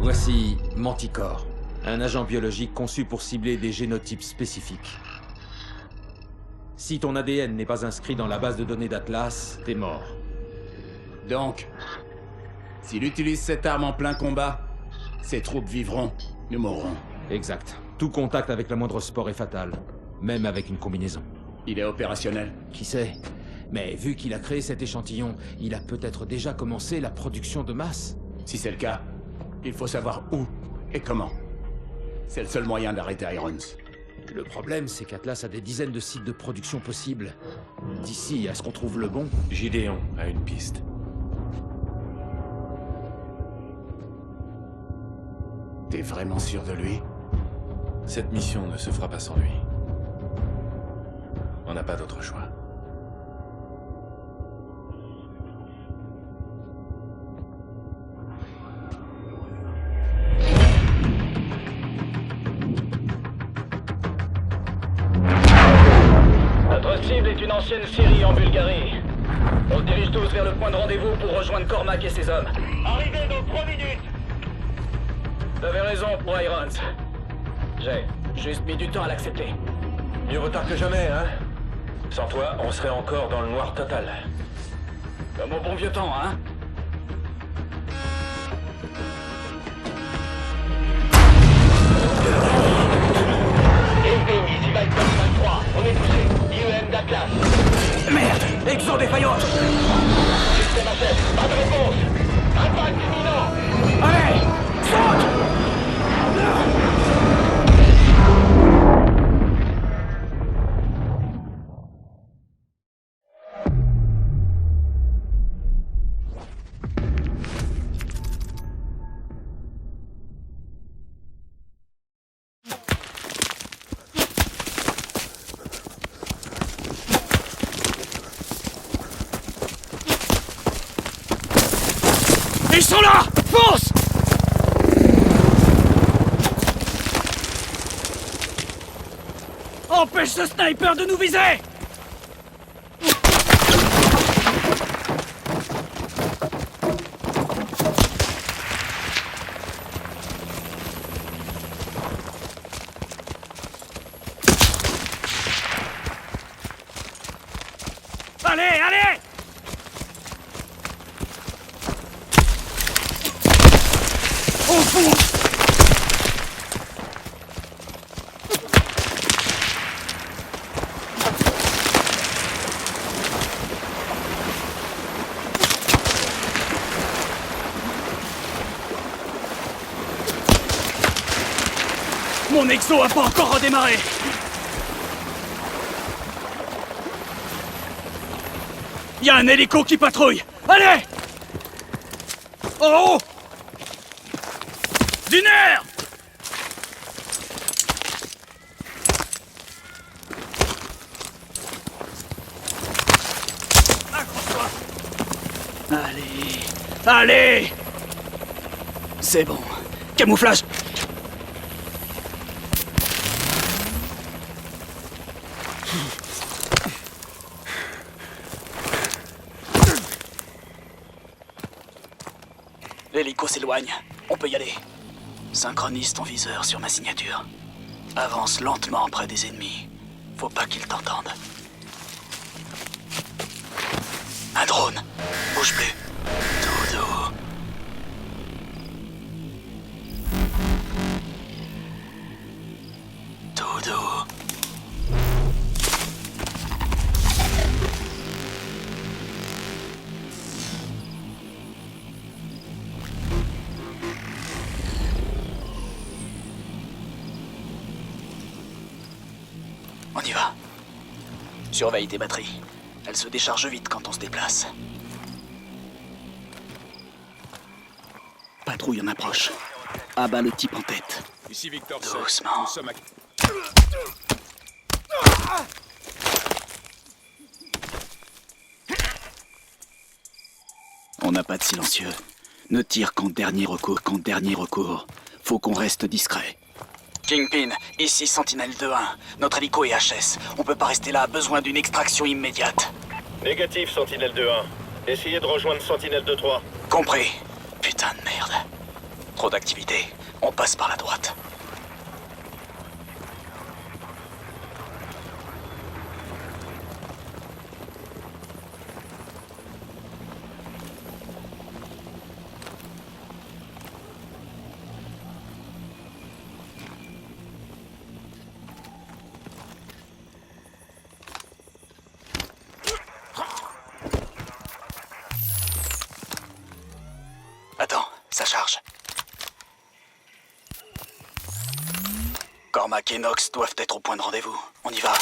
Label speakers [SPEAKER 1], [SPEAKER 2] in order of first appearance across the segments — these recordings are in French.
[SPEAKER 1] Voici Manticore, un agent biologique conçu pour cibler des génotypes spécifiques. Si ton ADN n'est pas inscrit dans la base de données d'Atlas, t'es mort.
[SPEAKER 2] Donc, s'il utilise cette arme en plein combat, ses troupes vivront, nous mourrons.
[SPEAKER 1] Exact. Tout contact avec la moindre spore est fatal, même avec une combinaison.
[SPEAKER 2] Il est opérationnel.
[SPEAKER 1] Qui sait? Mais vu qu'il a créé cet échantillon, il a peut-être déjà commencé la production de masse.
[SPEAKER 2] Si c'est le cas, il faut savoir où et comment. C'est le seul moyen d'arrêter Irons.
[SPEAKER 1] Le problème, c'est qu'Atlas a des dizaines de sites de production possibles. D'ici à ce qu'on trouve le bon...
[SPEAKER 3] Gideon a une piste.
[SPEAKER 2] T'es vraiment sûr de lui?
[SPEAKER 3] Cette mission ne se fera pas sans lui. On n'a pas d'autre choix.
[SPEAKER 4] Notre cible est une ancienne Syrie en Bulgarie. On se dirige tous vers le point de rendez-vous pour rejoindre Cormac et ses hommes. Arrivez dans 3 minutes! Vous avez raison pour Irons. J'ai juste mis du temps à l'accepter.
[SPEAKER 3] Mieux vaut tard que jamais, hein? Sans toi, on serait encore dans le noir total.
[SPEAKER 4] Comme au bon vieux temps, hein? Kingpin, ici Viper 23. On est touché. IEM d'Atlas.
[SPEAKER 1] Merde! Exo défaillante!
[SPEAKER 4] Système HF, pas de réponse. Impact imminent.
[SPEAKER 1] Allez! Saute! Ils sont là! Fonce! Empêche ce sniper de nous viser! Allez, allez! Au fond! Mon exo a pas encore redémarré! Y a un hélico qui patrouille! Allez! En haut! Du nerf! Accroche-toi! Allez! Allez! C'est bon. Camouflage! L'hélico s'éloigne. On peut y aller. Synchronise ton viseur sur ma signature. Avance lentement près des ennemis. Faut pas qu'ils t'entendent. Un drone. Bouge plus. Tout doux. Tout doux. On y va. Surveille tes batteries. Elles se déchargent vite quand on se déplace. Patrouille en approche. Abat le type en tête.
[SPEAKER 5] Ici Victor 7.
[SPEAKER 4] Doucement.
[SPEAKER 5] Nous sommes à...
[SPEAKER 4] On n'a pas de silencieux. Ne tire qu'en dernier recours. Faut qu'on reste discret. Kingpin, ici Sentinelle 2-1. Notre hélico est HS. On peut pas rester là, besoin d'une extraction immédiate.
[SPEAKER 6] Négatif, Sentinelle 2-1. Essayez de rejoindre Sentinelle 2-3.
[SPEAKER 4] Compris. Putain de merde.
[SPEAKER 5] Trop d'activité. On passe par la droite. Attends, ça charge. Cormac et Nox doivent être au point de rendez-vous. On y va.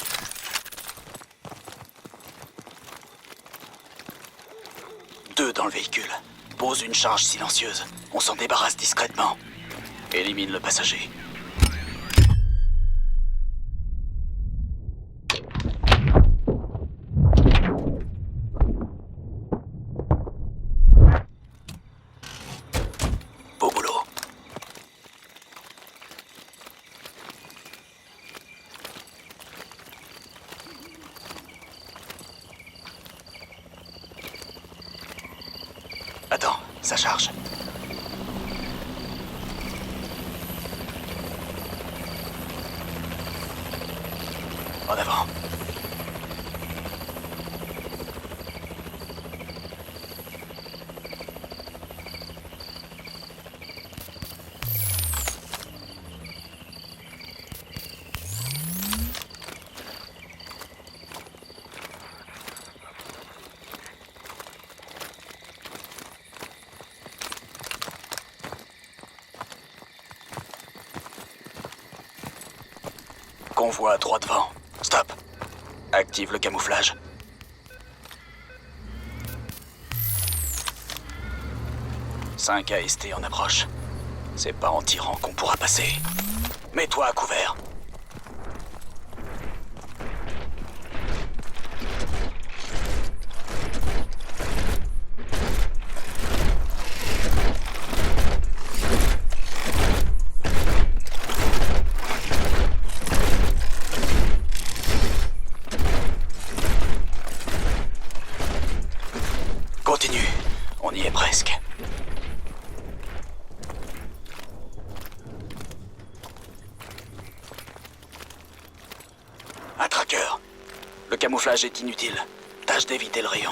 [SPEAKER 5] Deux dans le véhicule. Pose une charge silencieuse. On s'en débarrasse discrètement. Élimine le passager. Beau boulot. Attends, ça charge. En avant. Convoi droit devant. Stop. Active le camouflage. Cinq AST en approche. C'est pas en tirant qu'on pourra passer. Mets-toi à couvert. Continue. On y est presque. Un tracker. Le camouflage est inutile. Tâche d'éviter le rayon.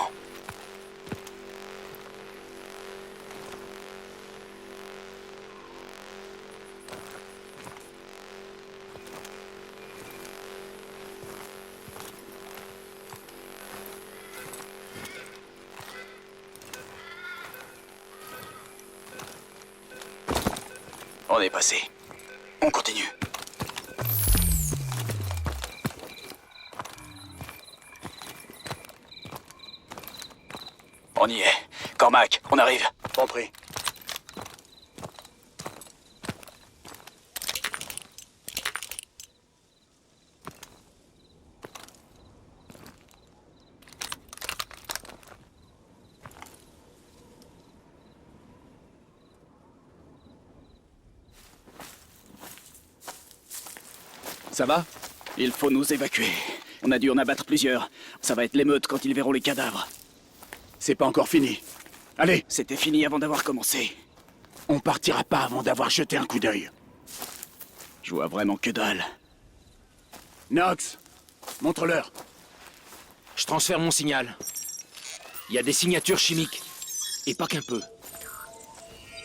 [SPEAKER 5] On est passé. On continue. On y est. Cormac, on arrive.
[SPEAKER 2] Compris.
[SPEAKER 5] Ça va? Il faut nous évacuer. On a dû en abattre plusieurs. Ça va être l'émeute quand ils verront les cadavres.
[SPEAKER 2] C'est pas encore fini. Allez,
[SPEAKER 5] C'était fini avant d'avoir commencé.
[SPEAKER 2] on partira pas avant d'avoir jeté un coup d'œil.
[SPEAKER 5] Je vois vraiment que dalle.
[SPEAKER 2] Nox, montre-leur.
[SPEAKER 1] Je transfère mon signal. Il y a des signatures chimiques. Et pas qu'un peu.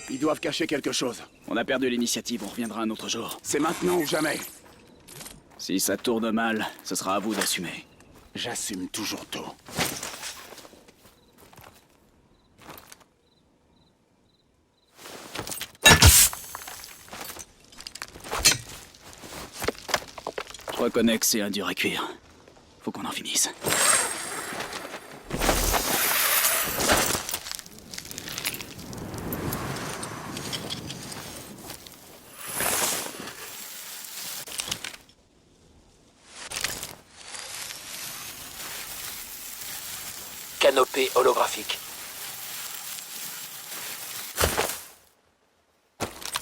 [SPEAKER 2] Ils doivent cacher quelque chose.
[SPEAKER 5] On a perdu l'initiative, on reviendra un autre jour.
[SPEAKER 2] C'est maintenant ou jamais.
[SPEAKER 5] Si ça tourne mal, ce sera à vous d'assumer.
[SPEAKER 2] J'assume toujours tout.
[SPEAKER 5] Je reconnais que c'est un dur à cuire. Faut qu'on en finisse.
[SPEAKER 6] Canopée holographique.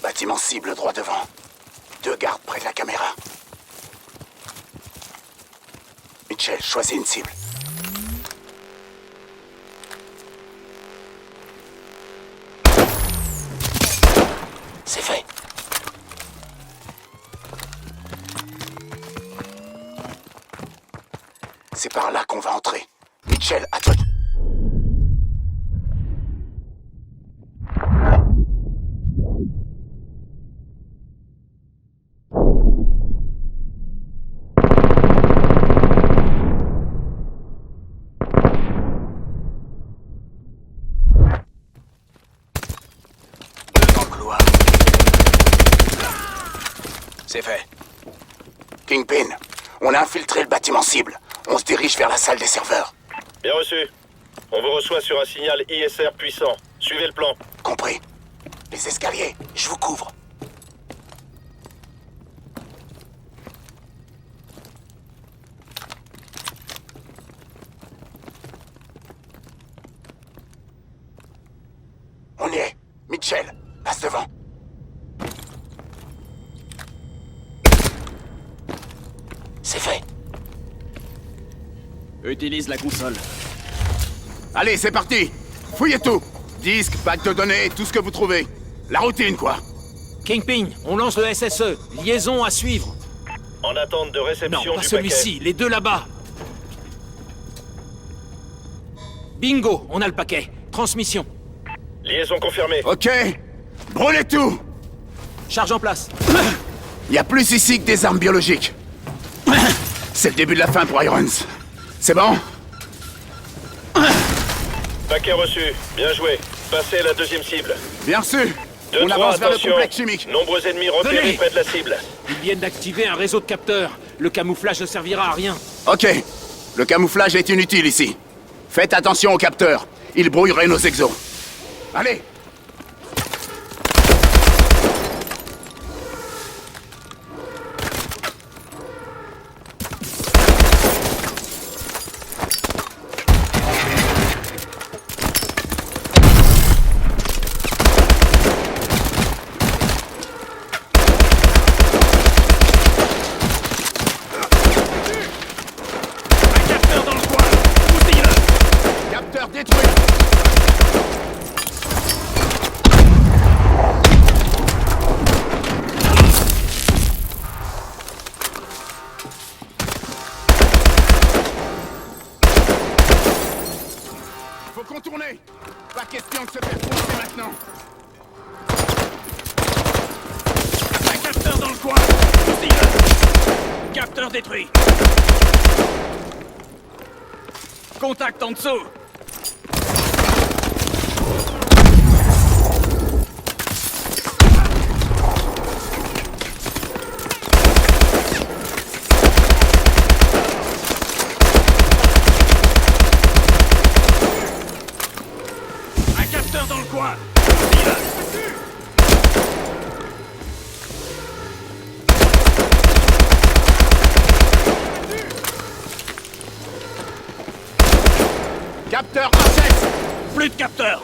[SPEAKER 2] Bâtiment cible droit devant. Deux gardes près de la caméra. Mitchell, choisis une cible.
[SPEAKER 6] C'est fait.
[SPEAKER 5] C'est par là qu'on va entrer. Mitchell, à toi. Dans le couloir. C'est fait. Kingpin, on a infiltré le bâtiment cible. On se dirige vers la salle des serveurs.
[SPEAKER 3] Bien reçu. On vous reçoit sur un signal ISR puissant. Suivez le plan.
[SPEAKER 5] Compris. Les escaliers, je vous couvre. On y est. Mitchell, passe devant.
[SPEAKER 6] C'est fait.
[SPEAKER 2] Utilise la console. Allez, c'est parti. Fouillez tout. Disques, pack de données, tout ce que vous trouvez. La routine, quoi.
[SPEAKER 6] Kingpin, on lance le SSE. Liaison à suivre.
[SPEAKER 3] En attente de
[SPEAKER 6] Non,
[SPEAKER 3] réception
[SPEAKER 6] pas
[SPEAKER 3] du
[SPEAKER 6] celui-ci, les deux là-bas. Bingo, on a le paquet. Transmission.
[SPEAKER 3] paquet. Liaison confirmée.
[SPEAKER 2] Ok. Brûlez tout.
[SPEAKER 6] Charge en place.
[SPEAKER 2] Y a plus ici que des armes biologiques. C'est le début de la fin pour Irons. C'est bon?
[SPEAKER 3] Paquet reçu. Bien joué. Passez à la deuxième cible.
[SPEAKER 2] Bien reçu.
[SPEAKER 3] 2,
[SPEAKER 2] On
[SPEAKER 3] 3,
[SPEAKER 2] avance vers le
[SPEAKER 3] attention.
[SPEAKER 2] complexe chimique.
[SPEAKER 3] Nombreux ennemis repérés
[SPEAKER 6] Venez.
[SPEAKER 3] près de la cible.
[SPEAKER 6] Ils viennent d'activer un réseau de capteurs. Le camouflage ne servira à rien.
[SPEAKER 2] Ok. Le camouflage est inutile ici. Faites attention aux capteurs. Ils brouilleraient nos exos. Allez. Capteur détruit. Faut contourner. Pas question de se faire pousser maintenant.
[SPEAKER 4] Un capteur dans le coin. Capteur détruit. Contact en dessous. Un capteur dans le coin.
[SPEAKER 2] Capteur HS.
[SPEAKER 4] Plus de capteurs.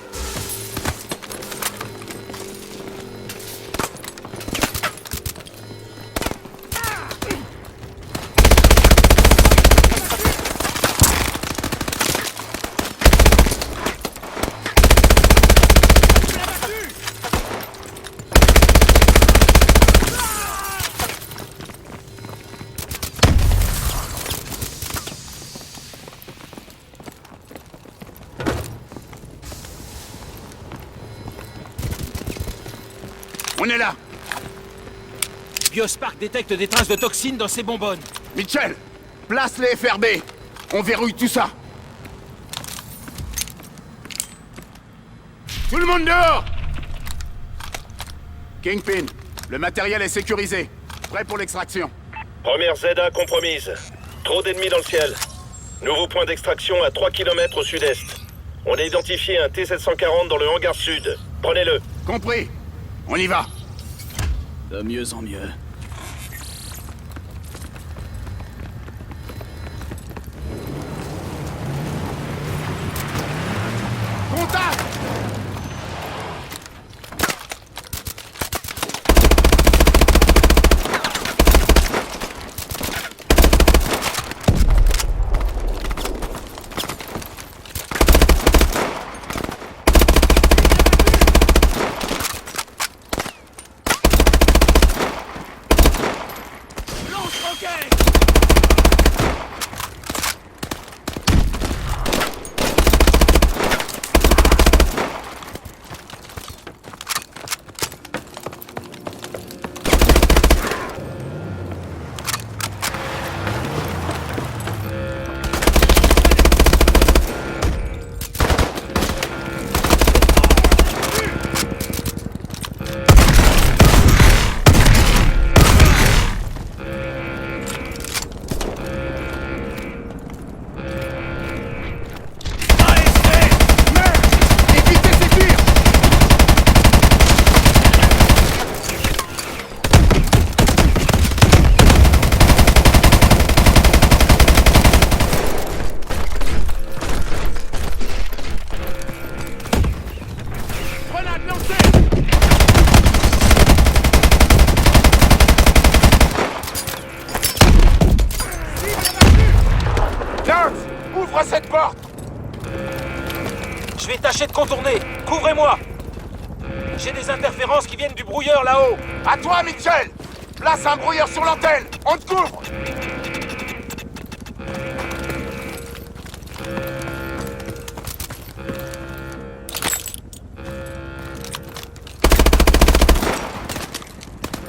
[SPEAKER 2] On est là.
[SPEAKER 6] Biospark détecte des traces de toxines dans ses bonbonnes.
[SPEAKER 2] Mitchell, place les FRB. On verrouille tout ça. Tout le monde dehors! Kingpin, le matériel est sécurisé. Prêt pour l'extraction.
[SPEAKER 3] Première ZA compromise. Trop d'ennemis dans le ciel. Nouveau point d'extraction à 3 km au sud-est. On a identifié un T-740 dans le hangar sud. Prenez-le.
[SPEAKER 2] Compris. On y va.
[SPEAKER 4] De mieux en mieux.
[SPEAKER 2] Contact! Évitez ces tirs! Grenade lancée! Nox, ouvre cette porte!
[SPEAKER 6] Je vais tâcher de contourner. Couvrez-moi. J'ai des interférences qui viennent du brouilleur là-haut.
[SPEAKER 2] À toi, Mitchell! Place un brouilleur sur l'antenne! On te couvre!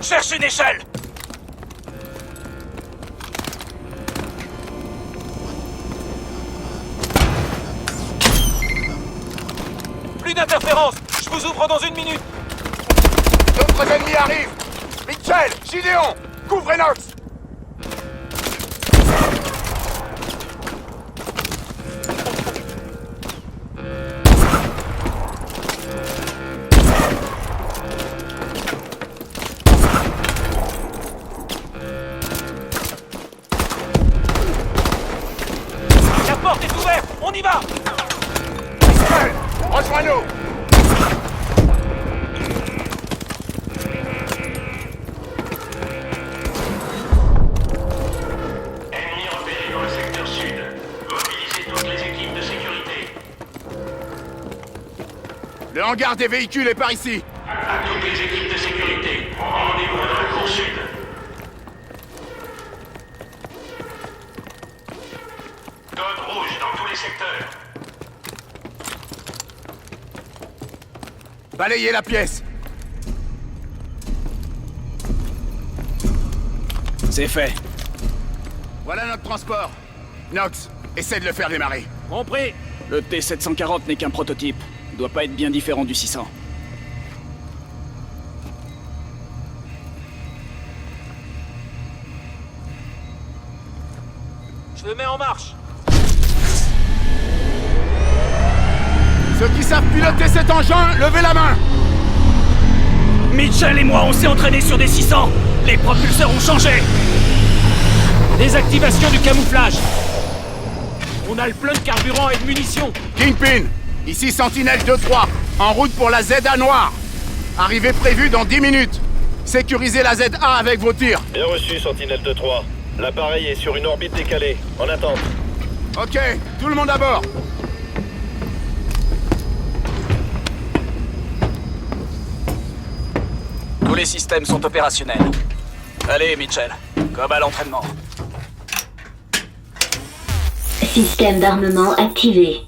[SPEAKER 6] Cherche une échelle. Plus d'interférences. Je vous ouvre dans 1 minute.
[SPEAKER 2] D'autres ennemis arrivent! Mitchell! Gideon! Couvrez Nox!
[SPEAKER 6] La porte est ouverte. On y va.
[SPEAKER 2] Mitchell! Rejoins-nous!
[SPEAKER 3] Ennemi repéré dans le secteur sud. Mobilisez toutes les équipes de sécurité.
[SPEAKER 2] Le hangar des véhicules est par ici!
[SPEAKER 3] À toutes les équipes de sécurité. Rendez-vous dans la cour sud. Code rouge dans tous les secteurs.
[SPEAKER 2] Balayez la pièce!
[SPEAKER 5] C'est fait.
[SPEAKER 2] Voilà notre transport. Nox, essaie de le faire démarrer.
[SPEAKER 6] Compris.
[SPEAKER 5] Le T-740 n'est qu'un prototype. Il doit pas être bien différent du 600.
[SPEAKER 6] Je le mets en marche.
[SPEAKER 2] Ceux qui savent piloter cet engin, levez la main!
[SPEAKER 5] Mitchell et moi, on s'est entraînés sur des 600. Les propulseurs ont changé.
[SPEAKER 6] Désactivation du camouflage. On a le plein de carburant et de munitions.
[SPEAKER 2] Kingpin, ici Sentinelle 2-3, en route pour la ZA noire. Arrivée prévue dans 10 minutes. Sécurisez la ZA avec vos tirs.
[SPEAKER 3] Bien reçu, Sentinelle 2-3. L'appareil est sur une orbite décalée. En attente.
[SPEAKER 2] Ok, tout le monde à bord.
[SPEAKER 5] Tous les systèmes sont opérationnels. Allez, Mitchell, comme à l'entraînement.
[SPEAKER 7] Système d'armement activé.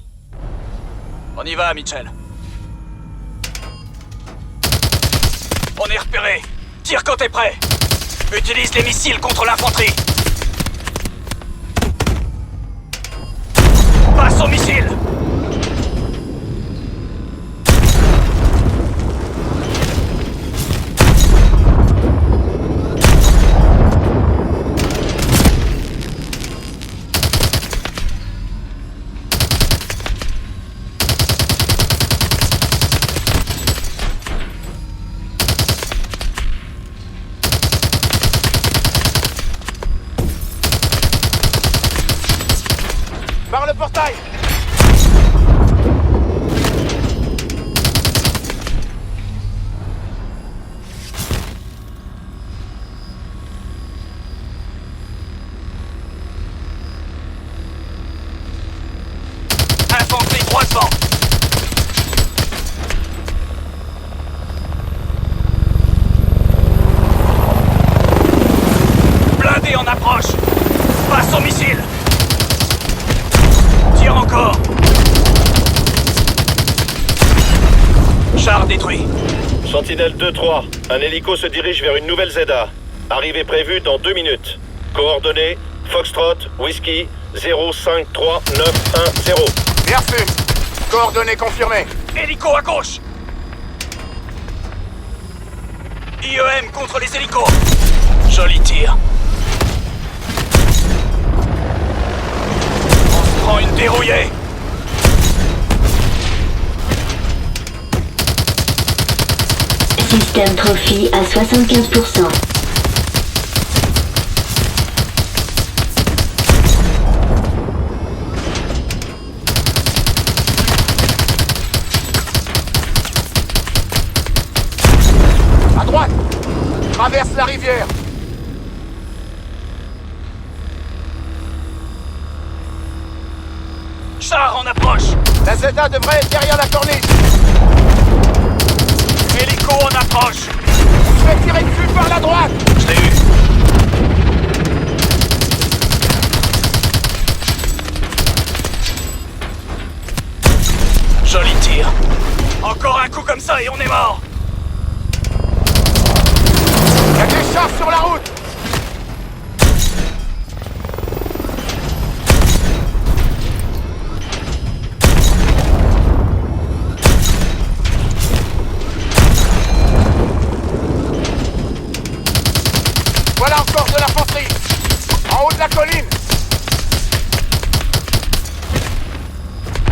[SPEAKER 5] On y va, Mitchell. On est repéré. Tire quand t'es prêt. Utilise les missiles contre l'infanterie. Passe au missile.
[SPEAKER 2] Par le portail!
[SPEAKER 5] blindé en approche. Passe au missile. Tire encore. Char détruit.
[SPEAKER 3] Sentinelle 2-3, un hélico se dirige vers une nouvelle ZA. Arrivée prévue dans 2 minutes. Coordonnées, Foxtrot, Whiskey, 053910.
[SPEAKER 2] Bien reçu. Coordonnées confirmées.
[SPEAKER 5] Hélico à gauche. IEM contre les hélicos. Joli tir. On se prend une dérouillée.
[SPEAKER 7] Système Trophy à 75%.
[SPEAKER 2] À droite. Traverse la rivière.
[SPEAKER 5] Char en approche.
[SPEAKER 2] La ZA devrait être derrière la corniche.
[SPEAKER 5] Hélico en approche.
[SPEAKER 2] Je vais tirer dessus par la droite.
[SPEAKER 5] Je l'ai eu. Joli tir. Encore un coup comme ça et on est mort.
[SPEAKER 2] Il y a des chars sur la route. Voilà encore de l'infanterie. En haut de la colline.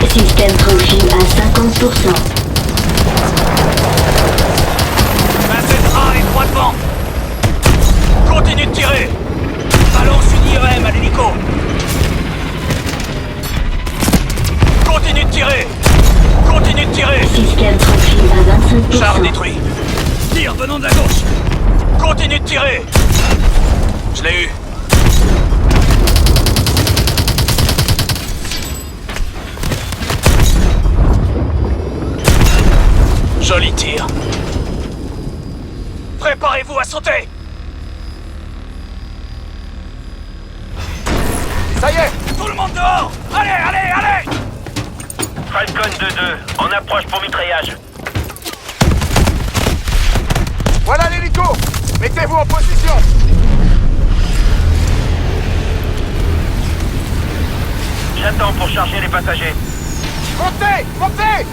[SPEAKER 7] Système Trophy à 50%.
[SPEAKER 5] La ZA est droit devant. Continue de tirer. Balance une IEM à l'hélico. Continue de tirer. Continue de tirer.
[SPEAKER 7] Système Trophy à
[SPEAKER 5] Char
[SPEAKER 7] 25%.
[SPEAKER 5] détruit. Tire venant de la gauche. Continue de tirer. Je l'ai eu. Joli tir. Préparez-vous à sauter.
[SPEAKER 2] Ça y est.
[SPEAKER 5] Tout le monde dehors. Allez, allez, allez.
[SPEAKER 3] Falcon 2-2, en approche pour mitraillage.
[SPEAKER 2] Voilà l'hélico. Mettez-vous en position.
[SPEAKER 3] J'attends pour charger les passagers.
[SPEAKER 2] Montez. Montez.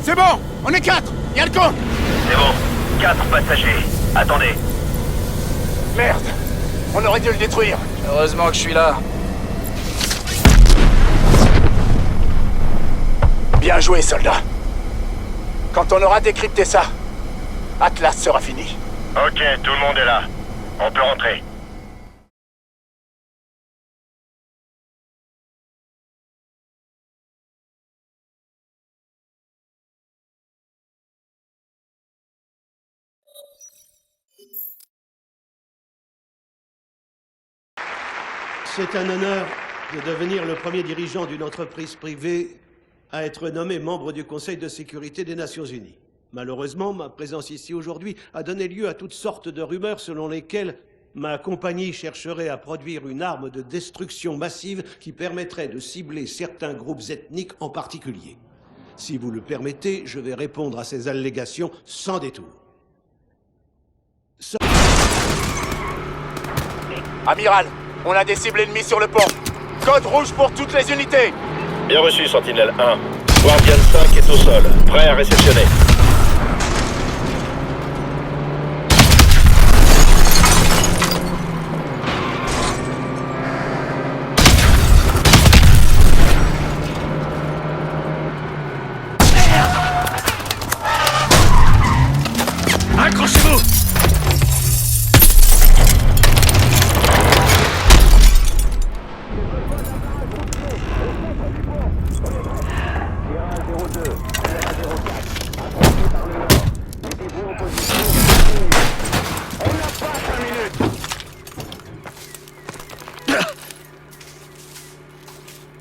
[SPEAKER 2] C'est bon. On est 4. Il y a le compte.
[SPEAKER 3] C'est bon, 4 passagers. Attendez.
[SPEAKER 2] Merde. On aurait dû le détruire.
[SPEAKER 5] Heureusement que je suis là.
[SPEAKER 2] Bien joué, soldat. Quand on aura décrypté ça, Atlas sera fini.
[SPEAKER 3] Ok, tout le monde est là. On peut rentrer.
[SPEAKER 8] C'est un honneur de devenir le premier dirigeant d'une entreprise privée à être nommé membre du Conseil de sécurité des Nations Unies. Malheureusement, ma présence ici aujourd'hui a donné lieu à toutes sortes de rumeurs selon lesquelles ma compagnie chercherait à produire une arme de destruction massive qui permettrait de cibler certains groupes ethniques en particulier. Si vous le permettez, je vais répondre à ces allégations sans détour.
[SPEAKER 2] Amiral, on a des cibles ennemies sur le pont. Code rouge pour toutes les unités.
[SPEAKER 3] Bien reçu, Sentinelle 1. Guardian 5 est au sol, prêt à réceptionner.
[SPEAKER 5] Accrochez-vous.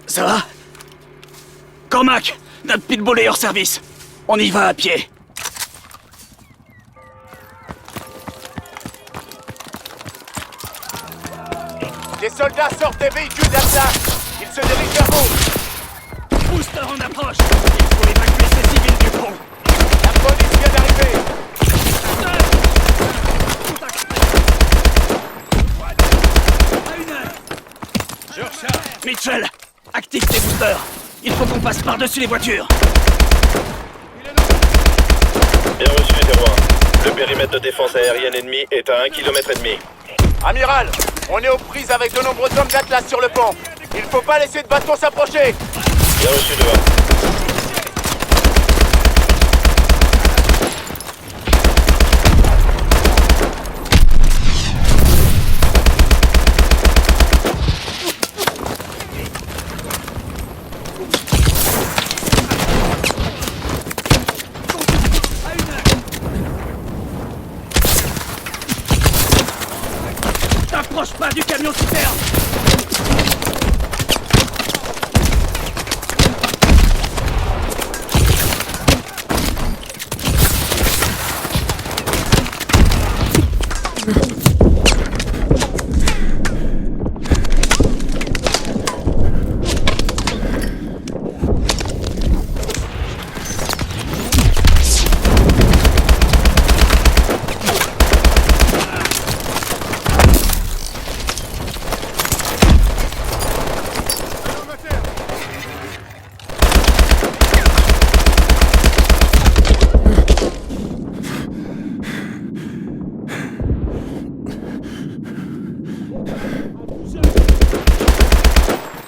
[SPEAKER 5] Ça va? Cormac, Notre pitbull est hors service. On y va à pied.
[SPEAKER 2] Des soldats sortent des véhicules d'attaque. Ils se dirigent vers vous.
[SPEAKER 5] Booster en approche. Il faut évacuer ces civils du pont.
[SPEAKER 2] La police vient d'arriver.
[SPEAKER 5] Mitchell, active tes boosters. Il faut qu'on passe par-dessus les voitures.
[SPEAKER 3] Bien reçu, 01. Le périmètre de défense aérienne ennemi est à 1,5 km.
[SPEAKER 2] Amiral, on est aux prises avec de nombreux hommes d'Atlas sur le pont. Il faut pas laisser de bateau s'approcher.
[SPEAKER 3] Bien reçu, 2-1.
[SPEAKER 5] T'approches pas du camion citerne.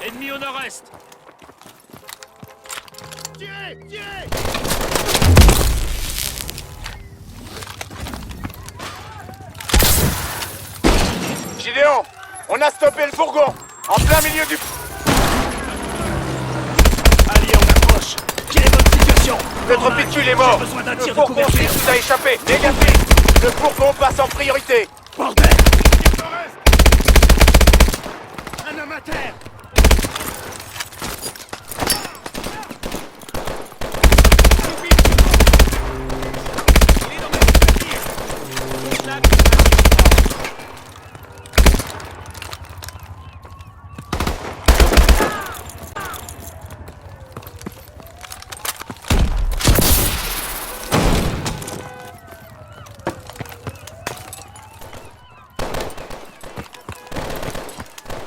[SPEAKER 6] Ennemi au nord-est.
[SPEAKER 2] Gideon, on a stoppé le fourgon. En plein milieu du...
[SPEAKER 5] Allez, on approche. Quelle est votre situation?
[SPEAKER 2] Notre pitbull est mort.
[SPEAKER 5] J'ai besoin d'un
[SPEAKER 2] Le
[SPEAKER 5] tir de
[SPEAKER 2] fourgon
[SPEAKER 5] couverture.
[SPEAKER 2] nous a échappé. Négatif. Le fourgon passe en priorité.
[SPEAKER 5] Bordel!
[SPEAKER 2] Un homme à terre.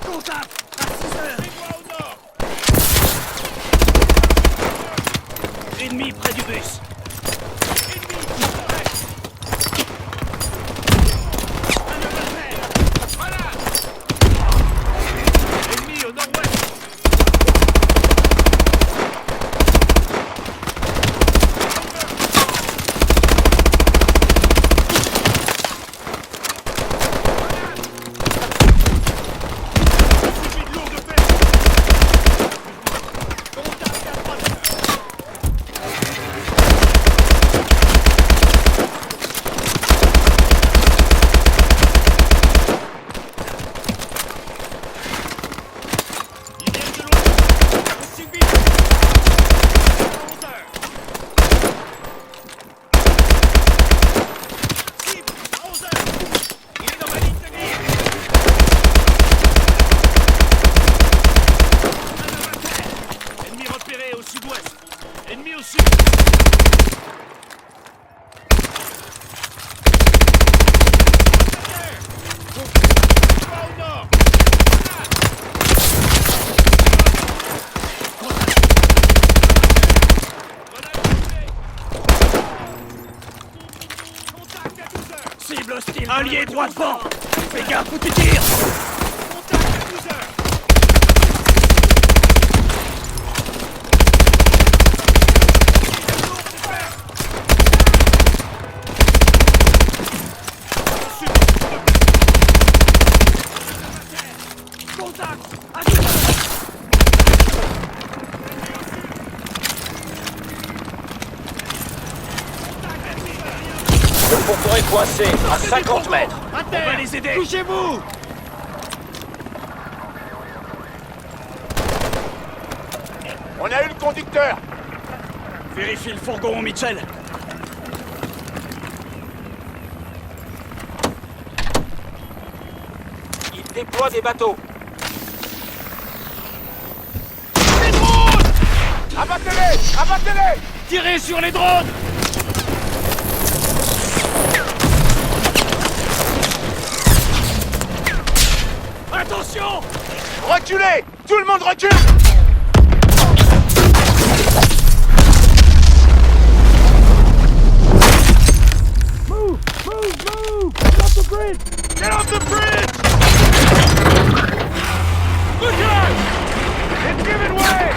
[SPEAKER 5] Contact! À 6 heures! Ennemi près du bus!
[SPEAKER 6] Ennemi au nord-ouest. Ennemi repéré au sud-ouest. Ennemi au sud. Au nord. Contact à 12 heures.
[SPEAKER 5] Cible hostile! Allié droit devant! Fais gaffe où tu tires!
[SPEAKER 6] Contact à 12 heures.
[SPEAKER 5] Contact! À 12 heures!
[SPEAKER 3] Le fourgon est coincé à 50 mètres.
[SPEAKER 5] On va les aider!
[SPEAKER 6] Bougez-vous.
[SPEAKER 2] On a eu le conducteur.
[SPEAKER 5] Vérifie le fourgon, Mitchell.
[SPEAKER 6] Il déploie des bateaux.
[SPEAKER 2] Les drones! Abattez-les! Abattez-les!
[SPEAKER 5] Tirez sur les drones! Attention!
[SPEAKER 2] Reculez! Tout le monde recule! Move! Move! Move! Get off the bridge! Get off the bridge! Look out! It's giving way!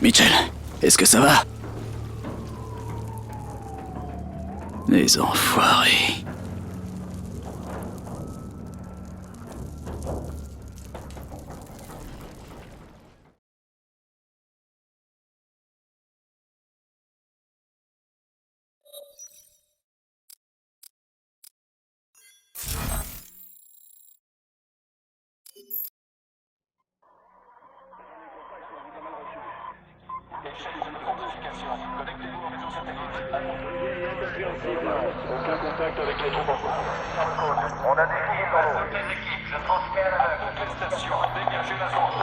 [SPEAKER 5] Mitchell, est-ce que ça va? Les enfoirés.
[SPEAKER 3] On a des filles dans l'eau. Toutes les équipes, je transmets à toutes les stations. Dégagez la zone.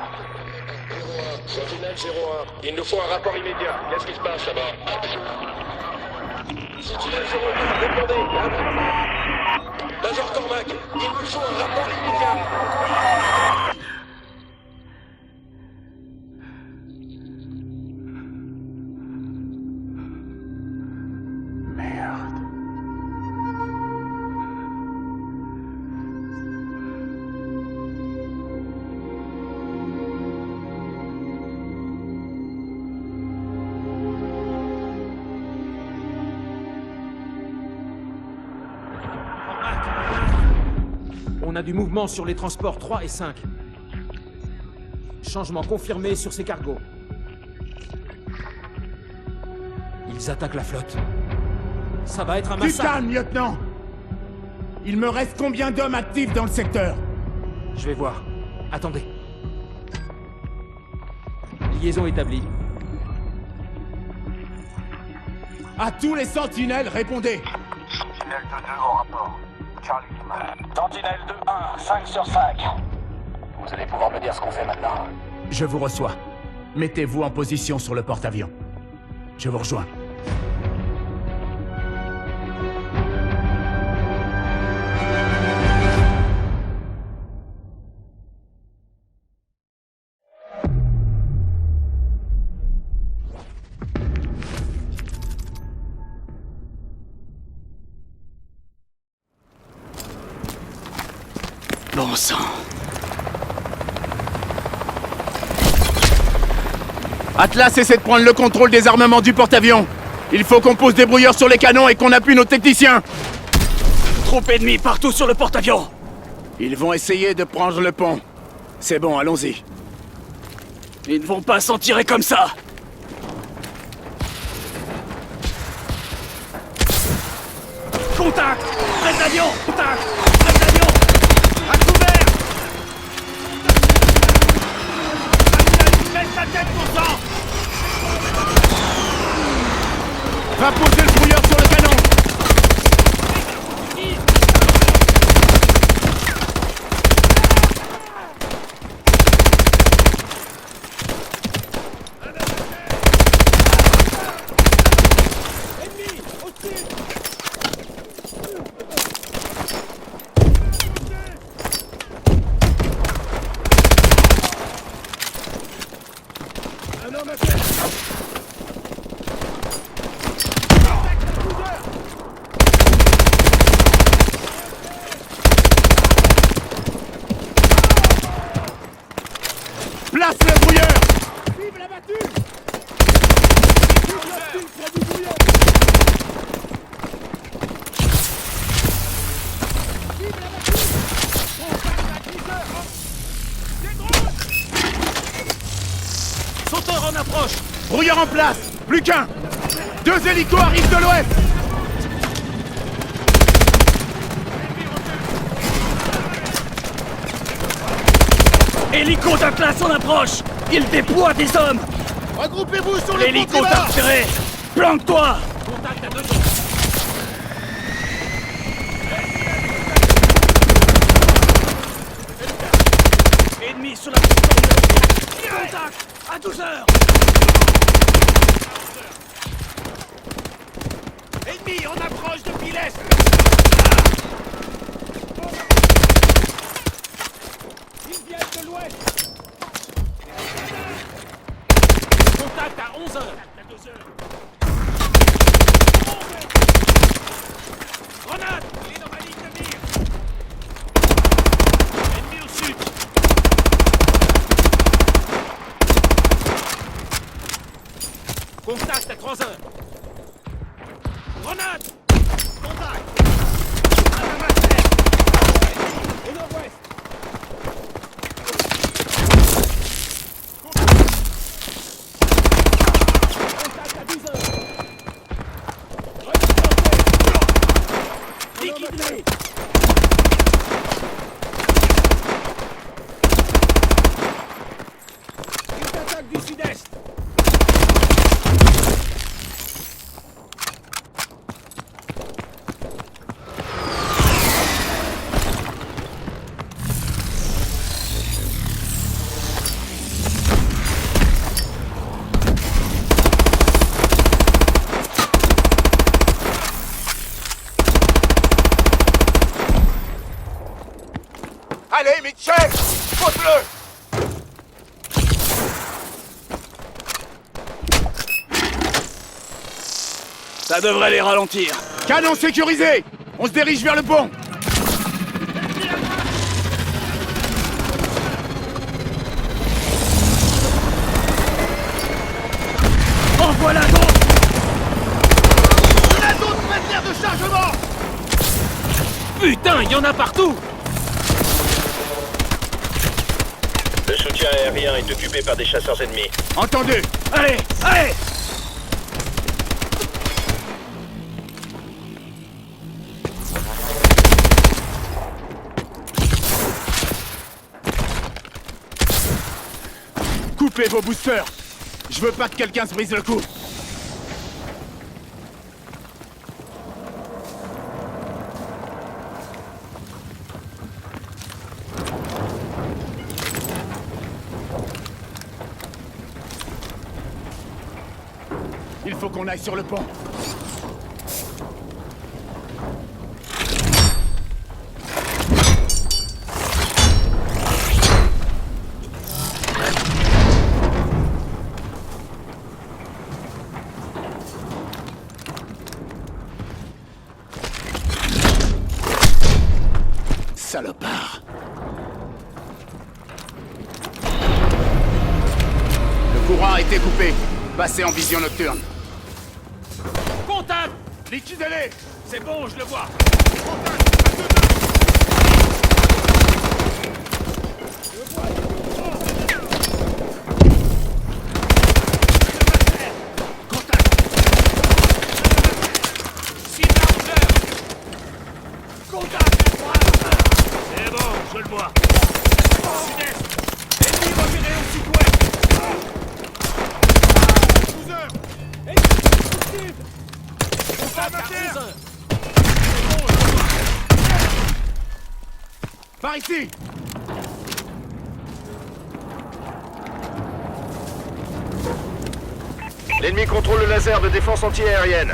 [SPEAKER 3] Sentinelle 01, il nous faut un rapport immédiat. Qu'est-ce qui se passe là-bas? Sentinelle 02, répondez. Major Cormac, il nous faut un rapport immédiat.
[SPEAKER 1] On a du mouvement sur les transports 3 et 5. Changement confirmé sur ces cargos. Ils attaquent la flotte. Ça va être un
[SPEAKER 2] Du
[SPEAKER 1] massacre.
[SPEAKER 2] calme, lieutenant! Il me reste combien d'hommes actifs dans le secteur?
[SPEAKER 1] Je vais voir. Attendez. Liaison établie.
[SPEAKER 2] À tous les sentinelles, répondez!
[SPEAKER 3] Sentinelle 2-2 en rapport. Charlie Lima.
[SPEAKER 4] Sentinelle 2-1, 5 sur 5.
[SPEAKER 5] Vous allez pouvoir me dire ce qu'on fait maintenant.
[SPEAKER 2] Je vous reçois. Mettez-vous en position sur le porte-avions. Je vous rejoins.
[SPEAKER 5] Bon sang.
[SPEAKER 2] Atlas essaie de prendre le contrôle des armements du porte-avions. Il faut qu'on pose des brouilleurs sur les canons et qu'on appuie nos techniciens.
[SPEAKER 5] Troupes ennemies partout sur le porte-avions.
[SPEAKER 2] Ils vont essayer de prendre le pont. C'est bon, allons-y.
[SPEAKER 5] Ils ne vont pas s'en tirer comme ça. Contact! Près de l'avion! Contact! Près de l'avion! À couvert! Baisse la tête, mon sang!
[SPEAKER 2] Va poser le brouilleur sur le canon. Place le brouilleur! Vive la battue! Vive la filtre du brouilleur! Vive la battue! On passe à 10 heures! Des drones!
[SPEAKER 6] Sauteur en approche!
[SPEAKER 2] Brouilleur en place! Plus qu'un! 2 hélicos arrivent de l'ouest!
[SPEAKER 4] Hélico d'Atlas en approche! Il déploie des hommes!
[SPEAKER 2] Regroupez-vous sur le
[SPEAKER 4] L'hélico
[SPEAKER 2] pont
[SPEAKER 4] t'a repéré! Planque-toi!
[SPEAKER 6] Contact à 2 hommes!
[SPEAKER 4] Ennemi sur la plateforme de contact! À 12 heures!
[SPEAKER 2] Ennemi en approche depuis l'est! Ils viennent de l'ouest!
[SPEAKER 6] Contact à 11 heures!
[SPEAKER 2] Grenade! Il est dans ma ligne de mire! Ennemi au sud!
[SPEAKER 6] Contact à 3 heures!
[SPEAKER 2] Grenade! Contact! Au nord-ouest! Contact à 12 heures!
[SPEAKER 4] Liquide-les!
[SPEAKER 2] Ils attaquent du sud-est! Allez, Mitchell! Pose-le!
[SPEAKER 4] Ça devrait les ralentir.
[SPEAKER 2] Canon sécurisé! On se dirige vers le pont!
[SPEAKER 4] En voilà d'autres!
[SPEAKER 2] On a d'autres matières de chargement!
[SPEAKER 6] Putain, il y en a partout!
[SPEAKER 3] Le soutien aérien est occupé par des chasseurs ennemis.
[SPEAKER 2] Entendu!
[SPEAKER 4] Allez! Allez!
[SPEAKER 2] Coupez vos boosters! Je veux pas que quelqu'un se brise le cou! Il faut qu'on aille sur le pont. Salopard. Le courant a été coupé. Passez en vision nocturne.
[SPEAKER 6] Contact!
[SPEAKER 2] Liquidez-les!
[SPEAKER 6] C'est bon, je le vois!
[SPEAKER 3] C'est bon, je le vois.
[SPEAKER 6] Sud-est! Ennemi repéré au sud-ouest!
[SPEAKER 2] 12 heures!
[SPEAKER 6] Contact à 11 heures!
[SPEAKER 2] Par ici!
[SPEAKER 3] L'ennemi contrôle le laser de défense antiaérienne.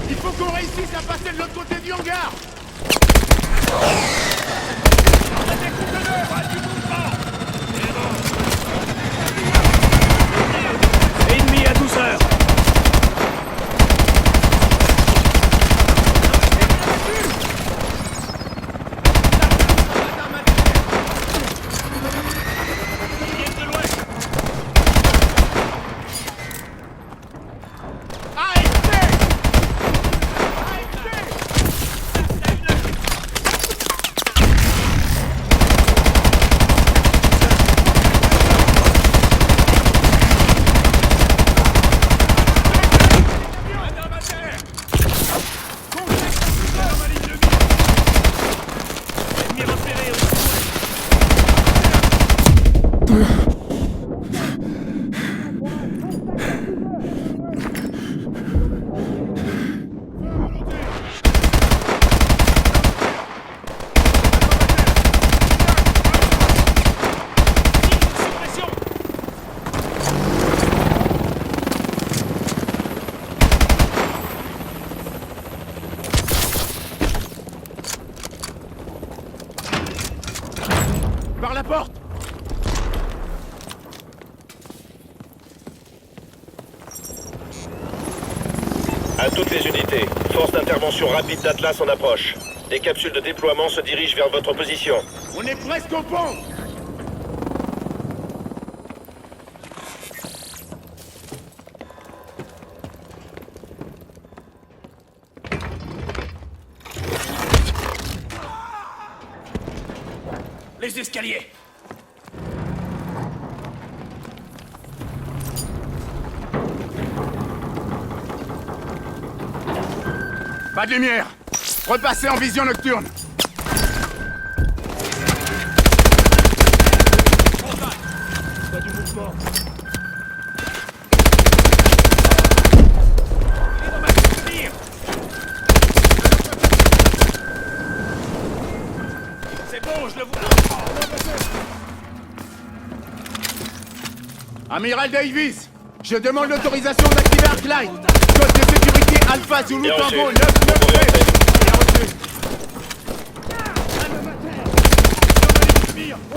[SPEAKER 2] Il faut qu'on réussisse à passer de l'autre côté du hangar!
[SPEAKER 4] Ennemi à 12 heures!
[SPEAKER 3] toutes les unités. Force d'intervention rapide d'Atlas en approche. Des capsules de déploiement se dirigent vers votre position.
[SPEAKER 2] On est presque au pont!
[SPEAKER 6] Les escaliers!
[SPEAKER 2] Pas de lumière! Repassez en vision nocturne!
[SPEAKER 3] Pas du mouvement.
[SPEAKER 6] C'est bon, je le vois!
[SPEAKER 2] Amiral Davis, je demande l'autorisation d'activer Arcline. Code de sécurité Alpha Zulu
[SPEAKER 3] Bien
[SPEAKER 2] Tango
[SPEAKER 3] reçu.
[SPEAKER 2] 993. Bien reçu.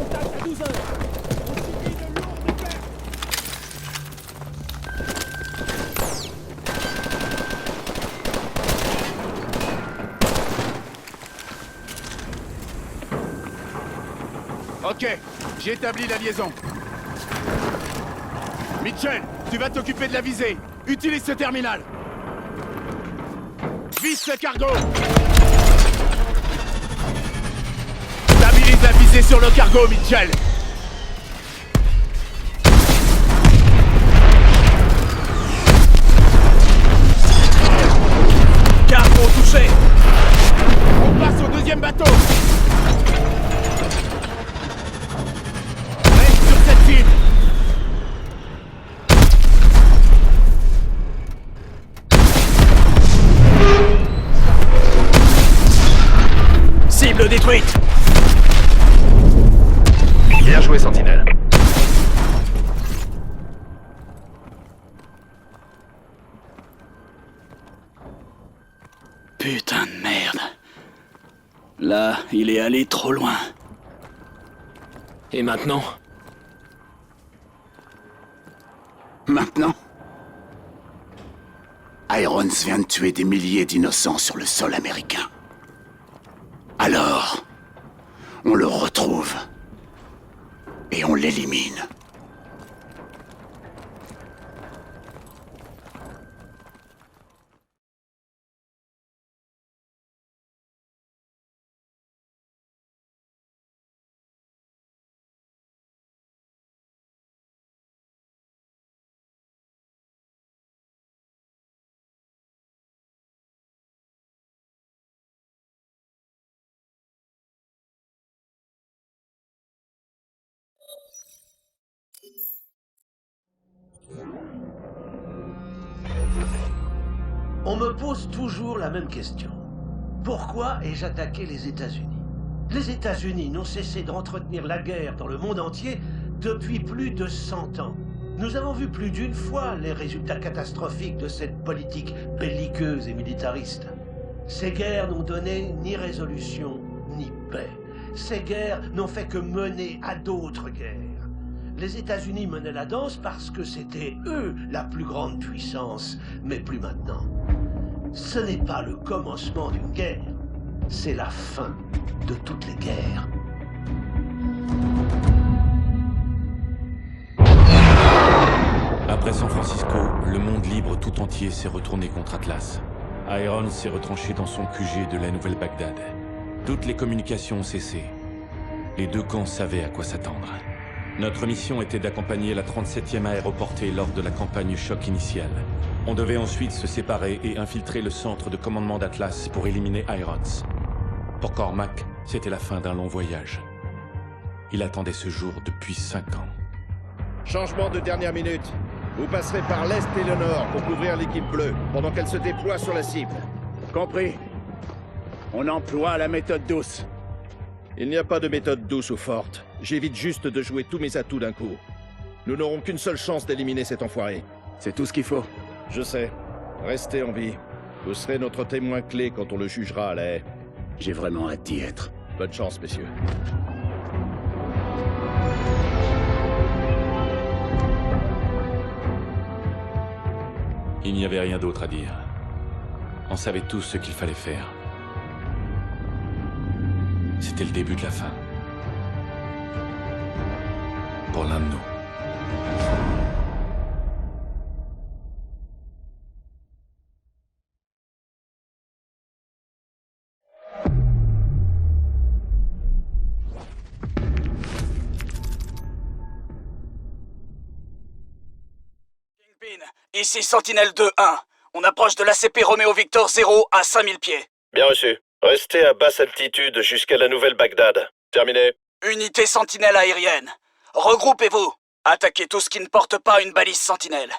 [SPEAKER 2] Ok, j'ai établi la liaison. Mitchell, tu vas t'occuper de la visée. Utilise ce terminal. Vise le cargo. Stabilise la visée sur le cargo, Mitchell.
[SPEAKER 6] Cargo touché!
[SPEAKER 2] On passe au deuxième bateau. Reste sur cette cible.
[SPEAKER 6] Cible détruite!
[SPEAKER 3] Bien joué, Sentinelle.
[SPEAKER 5] Putain de merde. Là, il est allé trop loin.
[SPEAKER 6] Et maintenant?
[SPEAKER 2] Maintenant, Irons vient de tuer des milliers d'innocents sur le sol américain. Alors, on le retrouve et on l'élimine.
[SPEAKER 8] On me pose toujours la même question. Pourquoi ai-je attaqué les États-Unis? Les États-Unis n'ont cessé d'entretenir la guerre dans le monde entier depuis plus de 100 ans. Nous avons vu plus d'une fois les résultats catastrophiques de cette politique belliqueuse et militariste. Ces guerres n'ont donné ni résolution, ni paix. Ces guerres n'ont fait que mener à d'autres guerres. Les États-Unis menaient la danse parce que c'était eux la plus grande puissance, mais plus maintenant. Ce n'est pas le commencement d'une guerre, c'est la fin de toutes les guerres.
[SPEAKER 9] Après San Francisco, le monde libre tout entier s'est retourné contre Atlas. Irons s'est retranché dans son QG de la Nouvelle-Bagdad. Toutes les communications ont cessé. Les deux camps savaient à quoi s'attendre. Notre mission était d'accompagner la 37e aéroportée lors de la campagne choc initiale. On devait ensuite se séparer et infiltrer le centre de commandement d'Atlas pour éliminer Irons. Pour Cormac, c'était la fin d'un long voyage. Il attendait ce jour depuis 5 ans.
[SPEAKER 3] Changement de dernière minute. Vous passerez par l'est et le nord pour couvrir l'équipe bleue, pendant qu'elle se déploie sur la cible.
[SPEAKER 2] Compris. On emploie la méthode douce.
[SPEAKER 3] Il n'y a pas de méthode douce ou forte. J'évite juste de jouer tous mes atouts d'un coup. Nous n'aurons qu'une seule chance d'éliminer cet enfoiré.
[SPEAKER 2] C'est tout ce qu'il faut.
[SPEAKER 3] Je sais. Restez en vie. Vous serez notre témoin clé quand on le jugera à la haie.
[SPEAKER 2] J'ai vraiment hâte d'y être.
[SPEAKER 3] Bonne chance, messieurs.
[SPEAKER 9] Il n'y avait rien d'autre à dire. On savait tous ce qu'il fallait faire. C'était le début de la fin. Pour l'un de nous.
[SPEAKER 5] Ici Sentinelle 2-1. On approche de l'ACP Romeo Victor 0 à 5000 pieds.
[SPEAKER 10] Bien reçu. Restez à basse altitude jusqu'à la nouvelle Bagdad. Terminé.
[SPEAKER 5] Unité Sentinelle aérienne. Regroupez-vous. Attaquez tout ce qui ne porte pas une balise Sentinelle.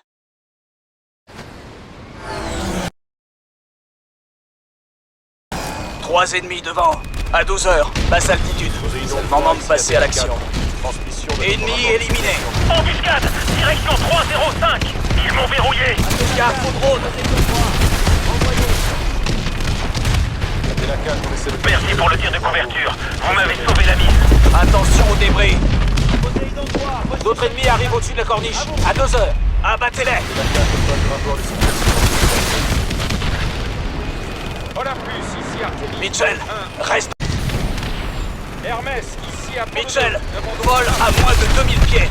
[SPEAKER 5] Trois ennemis devant. À 12 heures. Basse altitude. C'est le moment de passer à l'action. Ennemi éliminé.
[SPEAKER 3] Embuscade! Direction 305! Ils m'ont verrouillé!
[SPEAKER 5] Gaffe au drone.
[SPEAKER 3] Merci pour le tir de couverture. Vous m'avez sauvé la mise.
[SPEAKER 5] Attention aux débris.
[SPEAKER 6] D'autres ennemis arrivent au-dessus de la corniche. À 2 heures.
[SPEAKER 5] Abattez-les.
[SPEAKER 6] Olympus, ici Artemis.
[SPEAKER 5] Mitchell, reste.
[SPEAKER 6] Hermès, ici Apollo.
[SPEAKER 5] Mitchell, vol à moins de 2000 pieds.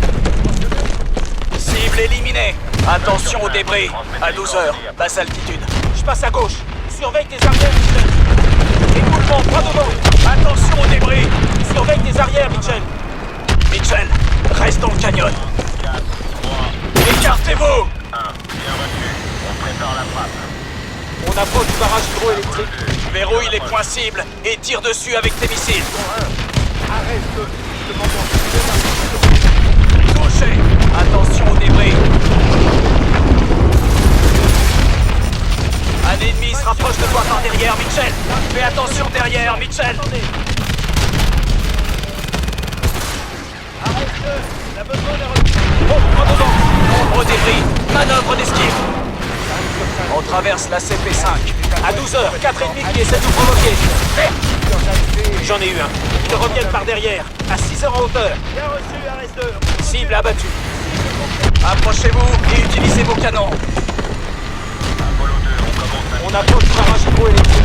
[SPEAKER 5] Cible éliminée. Attention aux débris. À 12 heures, basse altitude.
[SPEAKER 6] Je passe à gauche. Surveille tes arrières, Mitchell. Écoulement, bras devant.
[SPEAKER 5] Attention aux débris.
[SPEAKER 6] Surveille tes arrières, Mitchell.
[SPEAKER 5] Mitchell, reste dans le canyon. Écartez-vous.
[SPEAKER 6] On approche du barrage hydroélectrique.
[SPEAKER 5] Verrouille les points cibles et tire dessus avec tes missiles. Touché. Attention aux débris. Un ennemi se rapproche de toi par derrière, Mitchell. Fais attention derrière, Mitchell. Nombreux débris. Manœuvre d'esquive. On traverse la CP5.
[SPEAKER 6] À 12 heures, 4 ennemis qui essaient de nous provoquer. J'en ai eu un. Ils reviennent par derrière. À 6 heures en hauteur. Bien reçu, Arresteur. Cible abattue.
[SPEAKER 5] Approchez-vous et utilisez vos canons.
[SPEAKER 6] On approche du barrage hydroélectrique.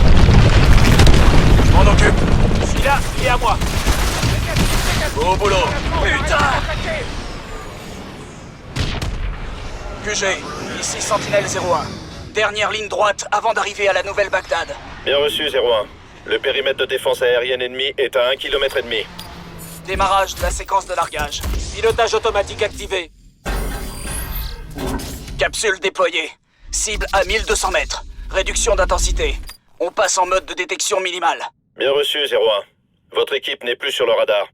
[SPEAKER 5] Je m'en occupe.
[SPEAKER 6] Celui-là, il est à moi.
[SPEAKER 5] Beau boulot. Putain. QG, ici Sentinelle 01. Dernière ligne droite avant d'arriver à la nouvelle Bagdad.
[SPEAKER 10] Bien reçu, 01. Le périmètre de défense aérienne ennemi est à 1,5 km.
[SPEAKER 5] Démarrage de la séquence de largage.
[SPEAKER 6] Pilotage automatique activé.
[SPEAKER 5] Capsule déployée. Cible à 1200 mètres. Réduction d'intensité. On passe en mode de détection minimale.
[SPEAKER 10] Bien reçu, 01. Votre équipe n'est plus sur le radar.